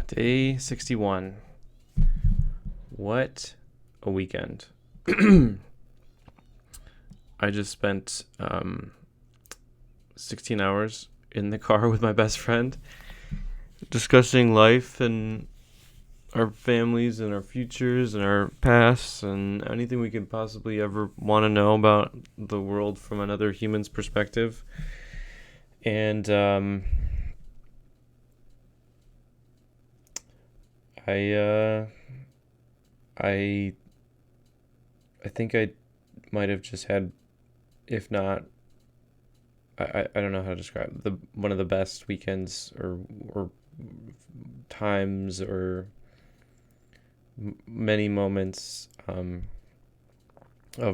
Day 61. What a weekend. I just spent 16 hours in the car with my best friend discussing life and our families and our futures and our pasts and anything we could possibly ever want to know about the world from another human's perspective. And I I think I might have just had, if not, I don't know how to describe it, the one of the best weekends or times or many moments of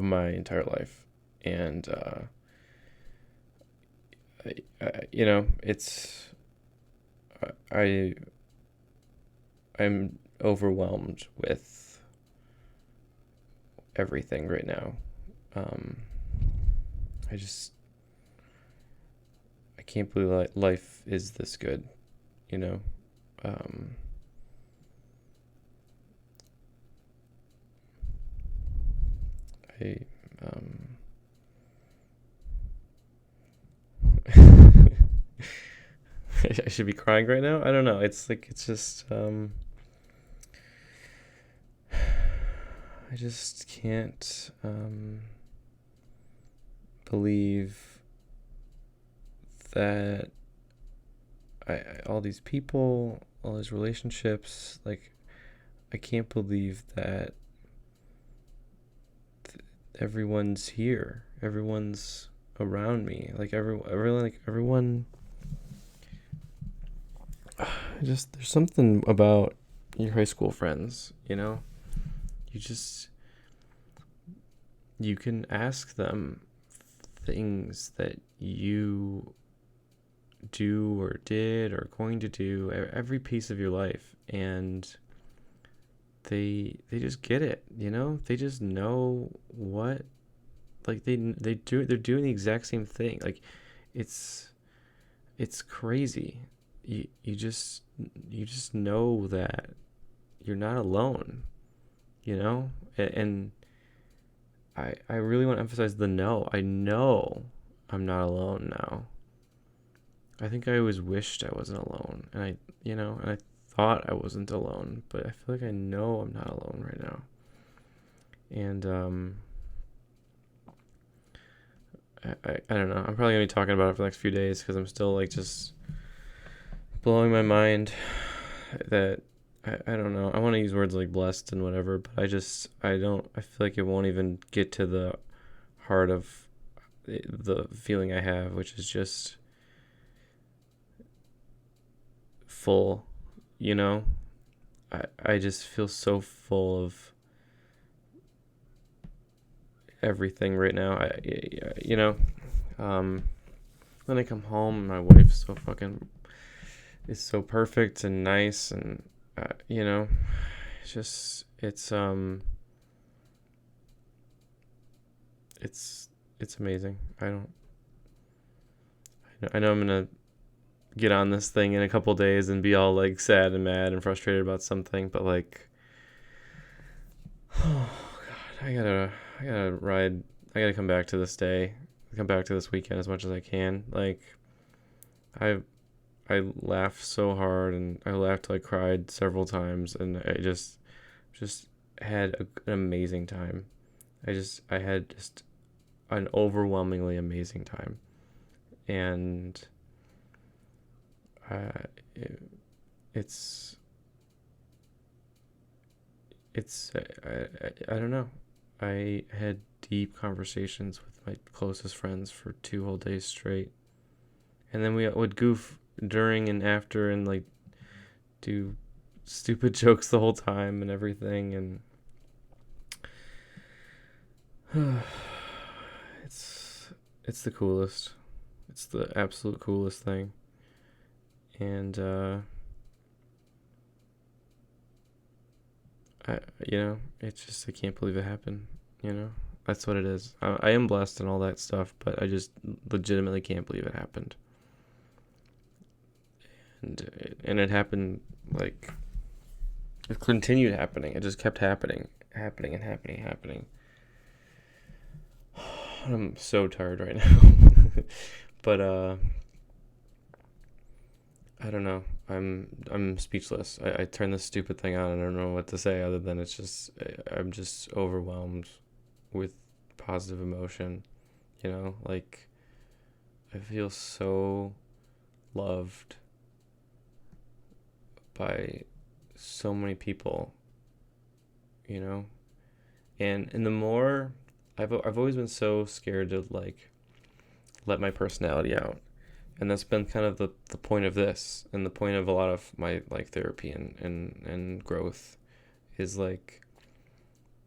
my entire life. And it's I I'm overwhelmed with everything right now. Um, I just I can't believe life is this good, you know. Um, I I should be crying right now. I don't know. It's just I just can't believe that all these people, all these relationships, like I can't believe that everyone's here, everyone's around me, like everyone. Just there's something about your high school friends, you know. You just you can ask them things that you do or did or going to do every piece of your life, and they just get it, you know. They just know what, like they're doing the exact same thing. Like it's it's crazy. You just know that you're not alone, you know. And I really want to emphasize the no. I know I'm not alone now. I think I always wished I wasn't alone, and I thought I wasn't alone, but I feel like I know I'm not alone right now. And I don't know. I'm probably gonna be talking about it for the next few days because I'm still like just blowing my mind that I don't know. I want to use words like blessed and whatever, but I don't. I feel like it won't even get to the heart of the feeling I have, which is just full, you know. I just feel so full of everything right now. You know, um, when I come home, my wife's so fucking is so perfect and nice, and you know, it's just it's amazing. I know I'm gonna get on this thing in a couple days and be all like sad and mad and frustrated about something, but like, oh god, I gotta ride. I gotta come back to this day, come back to this weekend as much as I can. Like, I I laughed so hard and I laughed till I cried several times, and I just had an amazing time. I had just an overwhelmingly amazing time, and uh, it, it's I don't know. I had deep conversations with my closest friends for 2 whole days straight, and then we would goof during and after and like do stupid jokes the whole time and everything, and it's it's the coolest. It's the absolute coolest thing, and I it's just I can't believe it happened. You know, that's what it is. I am blessed and all that stuff, but I just legitimately can't believe it happened, and it happened like It continued happening. It just kept happening and happening. I'm so tired right now. But I don't know. I'm speechless. I turned this stupid thing on and I don't know what to say other than I'm just overwhelmed with positive emotion. Like I feel so loved by so many people, you know? And the more I've always been so scared to like let my personality out. And that's been kind of the point of this and the point of a lot of my like therapy and growth is like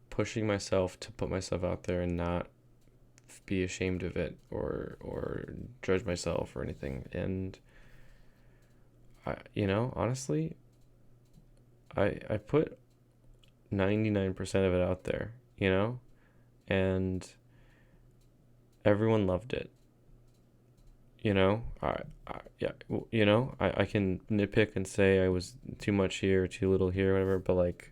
pushing myself to put myself out there and not be ashamed of it or judge myself or anything. And honestly, I put 99% of it out there, and everyone loved it. Yeah, I can nitpick and say I was too much here, too little here, whatever, but like,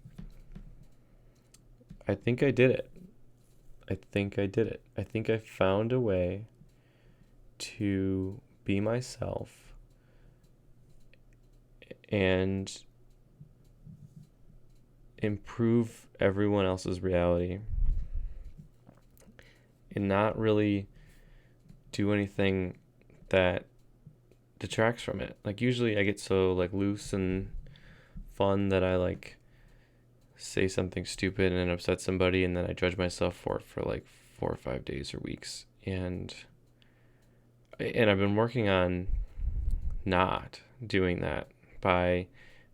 I think I did it. I think I did it. I think I found a way to be myself and improve everyone else's reality and not really do anything that detracts from it. Like usually I get so like loose and fun that I like say something stupid and upset somebody and then I judge myself for it for like 4 or 5 days or weeks. And I've been working on not doing that by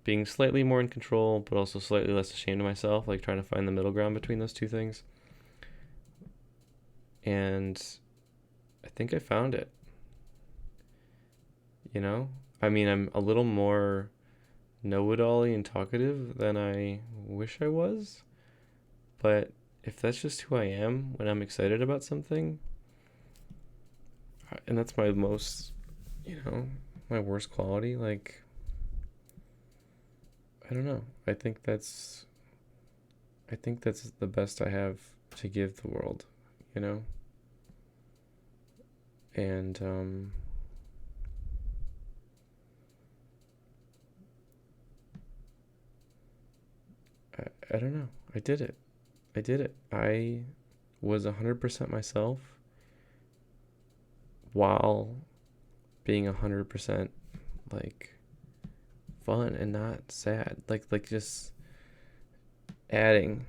being slightly more in control but also slightly less ashamed of myself, like trying to find the middle ground between those two things. And I think I found it. I mean, I'm a little more know-it-all and talkative than I wish I was, but if that's just who I am when I'm excited about something, and that's my most, my worst quality, like, I don't know. I think that's the best I have to give the world, you know? And I don't know. I did it. I did it. I was 100% myself while being 100% like fun and not sad. Like just adding,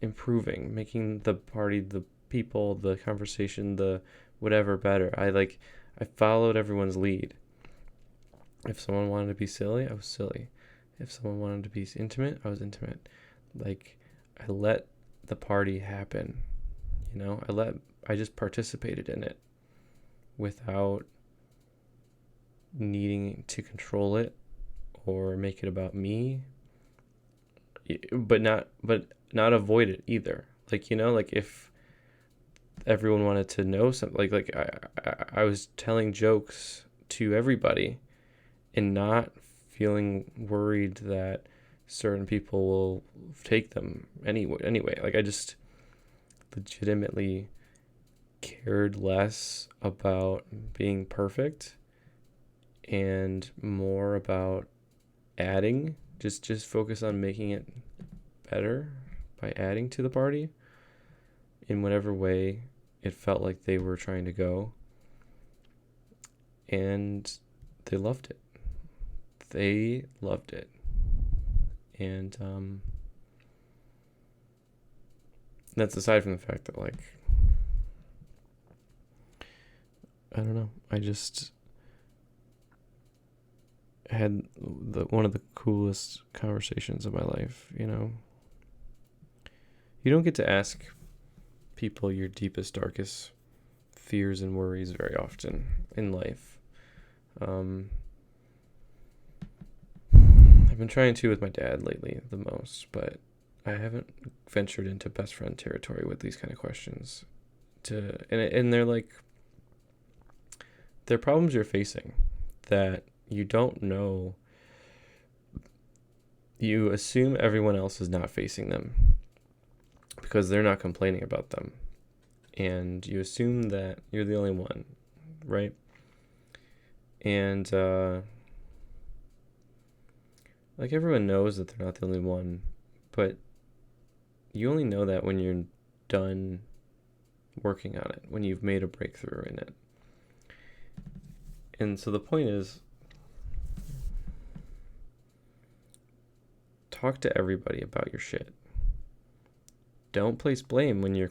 improving, making the party, the people, the conversation, the whatever better. I followed everyone's lead. If someone wanted to be silly, I was silly. If someone wanted to be intimate, I was intimate. Like I let the party happen, I just participated in it without needing to control it or make it about me, but not avoid it either. Like if everyone wanted to know something, I was telling jokes to everybody and not feeling worried that certain people will take them anyway. Like I just legitimately cared less about being perfect and more about adding, just focus on making it better by adding to the party in whatever way it felt like they were trying to go. And they loved it. They loved it. And that's aside from the fact that like I don't know, I just had one of the coolest conversations of my life. You don't get to ask people your deepest, darkest fears and worries very often in life. I've been trying to with my dad lately the most, but I haven't ventured into best friend territory with these kind of questions. And they're problems you're facing that you don't know you assume everyone else is not facing them because they're not complaining about them. And you assume that you're the only one, right? And like everyone knows that they're not the only one, but you only know that when you're done working on it, when you've made a breakthrough in it. And so the point is, talk to everybody about your shit. Don't place blame when you're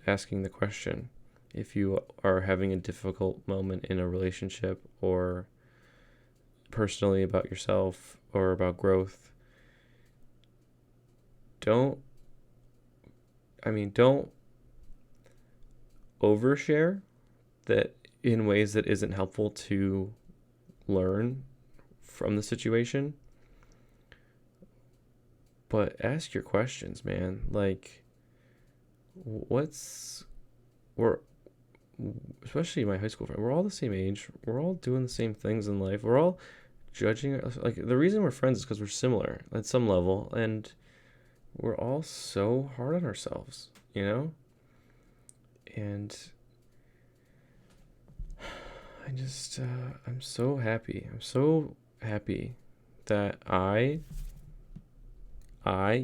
asking the question. If you are having a difficult moment in a relationship or personally about yourself or about growth, don't overshare that in ways that isn't helpful to learn from the situation. But ask your questions, man. Like, we're, especially my high school friend, we're all the same age. We're all doing the same things in life. We're all judging, like, the reason we're friends is because we're similar at some level, and we're all so hard on ourselves, you know? And I'm so happy. I'm so happy that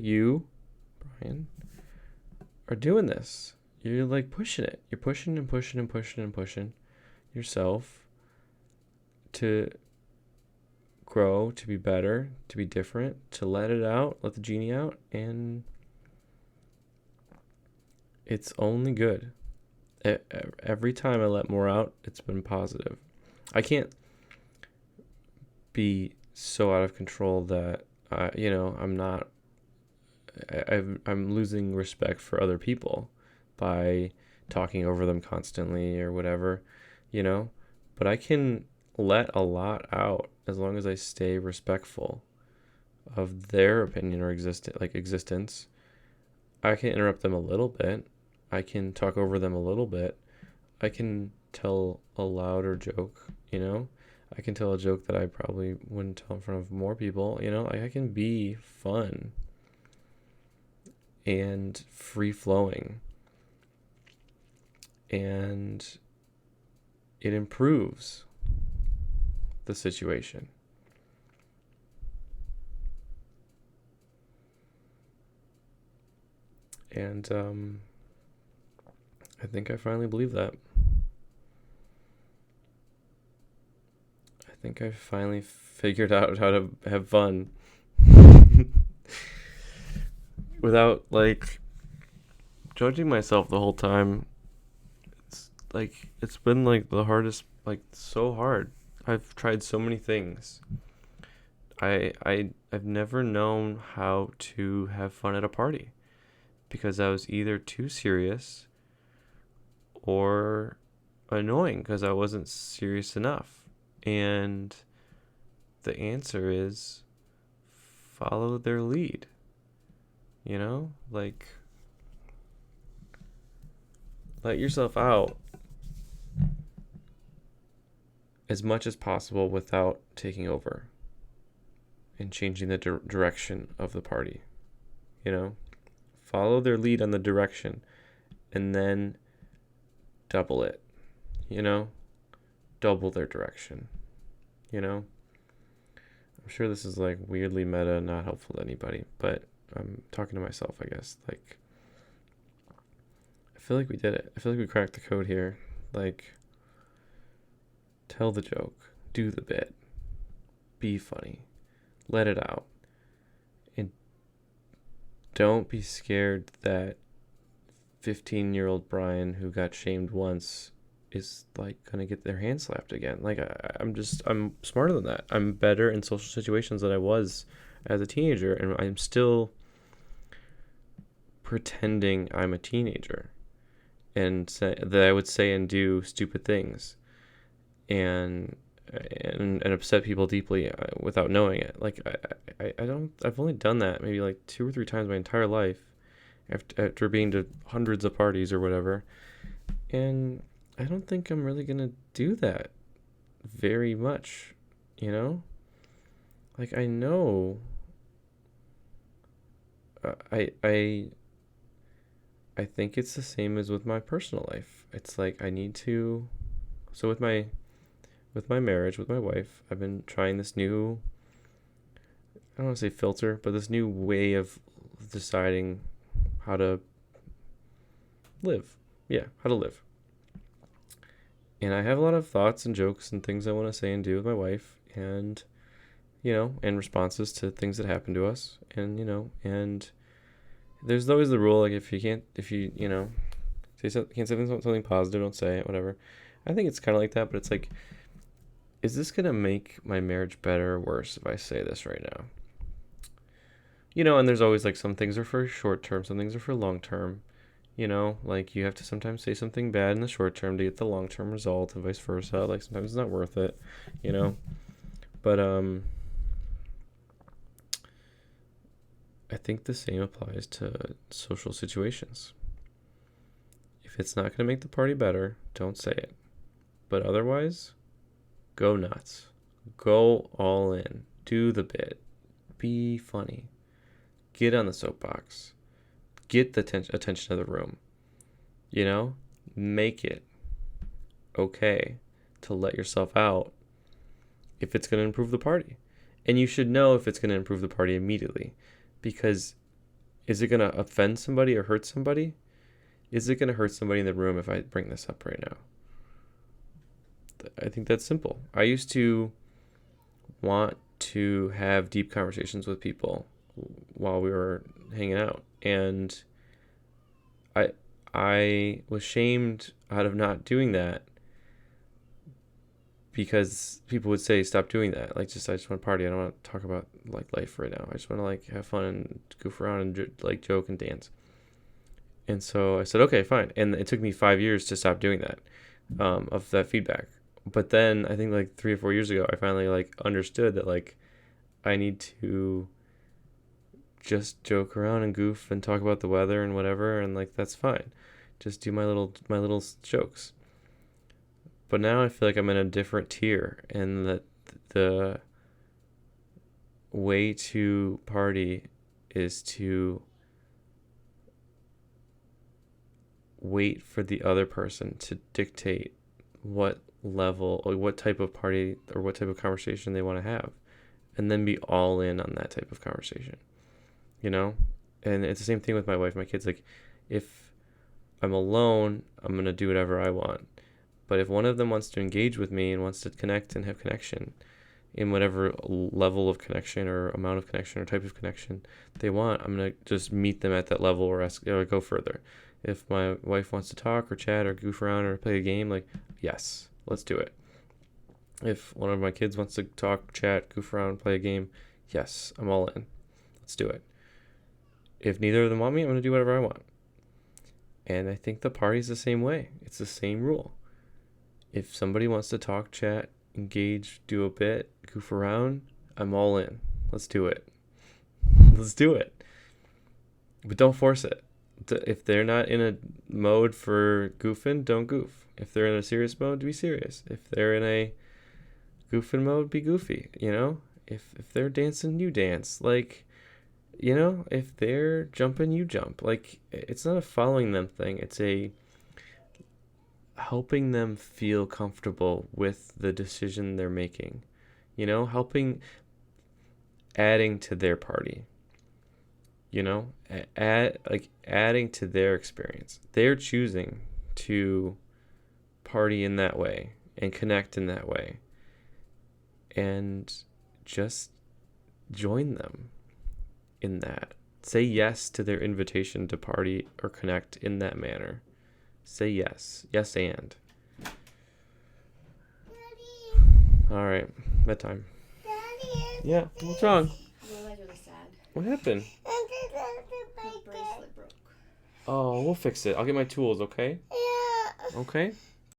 you, Brian, are doing this. You're like pushing it. You're pushing and pushing and pushing and pushing yourself to grow, to be better, to be different, to let it out, let the genie out, and it's only good. Every time I let more out, it's been positive. I can't be so out of control that I'm losing respect for other people by talking over them constantly or whatever, you know. But I can let a lot out as long as I stay respectful of their opinion or existence. I can interrupt them a little bit. I can talk over them a little bit. I can tell a louder joke, you know? I can tell a joke that I probably wouldn't tell in front of more people, you know? Like, I can be fun and free flowing. And it improves the situation. And I think I finally believe that. I think I finally figured out how to have fun without like judging myself the whole time. It's been like the hardest, like so hard. I've tried so many things. I've never known how to have fun at a party because I was either too serious or annoying because I wasn't serious enough. And the answer is follow their lead. You know? Like, let yourself out as much as possible without taking over and changing the direction of the party. You know? Follow their lead on the direction and then double it. You know? Double their direction. You know? I'm sure this is like weirdly meta, not helpful to anybody, but I'm talking to myself, I guess. Like, I feel like we did it. I feel like we cracked the code here. Like, tell the joke, do the bit, be funny, let it out, and don't be scared that 15-year-old Brian who got shamed once is like gonna get their hand slapped again. Like, I'm smarter than that. I'm better in social situations than I was as a teenager, and I'm still pretending I'm a teenager and that I would say and do stupid things and upset people deeply without knowing it. Like, I've only done that maybe like 2 or 3 times my entire life after being to hundreds of parties or whatever. And I don't think I'm really gonna do that very much, you know? Like, I know I think it's the same as with my personal life. It's like I need to. So with my marriage with my wife, I've been trying this new. I don't want to say filter, but this new way of deciding how to live. Yeah, how to live. And I have a lot of thoughts and jokes and things I want to say and do with my wife, and and responses to things that happen to us, and there's always the rule, like if you say something, can't say something positive, don't say it, whatever. I think it's kind of like that, but it's like, is this gonna make my marriage better or worse if I say this right now? And there's always like some things are for short term, some things are for long term. Like you have to sometimes say something bad in the short term to get the long term result, and vice versa. Like sometimes it's not worth it, But I think the same applies to social situations. If it's not going to make the party better, don't say it. But otherwise, go nuts. Go all in. Do the bit. Be funny. Get on the soapbox. Get the attention of the room. Make it okay to let yourself out if it's going to improve the party. And you should know if it's going to improve the party immediately. Because is it going to offend somebody or hurt somebody? Is it going to hurt somebody in the room if I bring this up right now? I think that's simple. I used to want to have deep conversations with people while we were hanging out. And I was shamed out of not doing that because people would say, stop doing that. Like, I just want to party. I don't want to talk about like life right now. I just want to like have fun and goof around and like joke and dance. And so I said, okay, fine. And it took me 5 years to stop doing that, of that feedback. But then I think like 3 or 4 years ago, I finally like understood that like I need to just joke around and goof and talk about the weather and whatever, and like that's fine. Just do my little jokes. But now I feel like I'm in a different tier, and that the way to party is to wait for the other person to dictate what level or what type of party or what type of conversation they want to have, and then be all in on that type of conversation. And it's the same thing with my wife, my kids. Like, if I'm alone, I'm going to do whatever I want. But if one of them wants to engage with me and wants to connect and have connection in whatever level of connection or amount of connection or type of connection they want, I'm going to just meet them at that level or ask or go further. If my wife wants to talk or chat or goof around or play a game, like, yes, let's do it. If one of my kids wants to talk, chat, goof around, play a game, yes, I'm all in. Let's do it. If neither of them want me, I'm going to do whatever I want. And I think the party's the same way. It's the same rule. If somebody wants to talk, chat, engage, do a bit, goof around, I'm all in. Let's do it. Let's do it. But don't force it. If they're not in a mode for goofing, don't goof. If they're in a serious mode, be serious. If they're in a goofing mode, be goofy. If they're dancing, you dance. Like, if they're jumping, you jump. Like, it's not a following them thing. It's a helping them feel comfortable with the decision they're making. Helping, adding to their party. Adding to their experience. They're choosing to party in that way and connect in that way. And just join them in that. Say yes to their invitation to party or connect in that manner. Say yes. Yes, and. Daddy. All right. Bedtime. Daddy. Yeah. What's wrong? Well, I'm really sad. What happened? The bracelet broke. Oh, we'll fix it. I'll get my tools, okay? Yeah. Okay?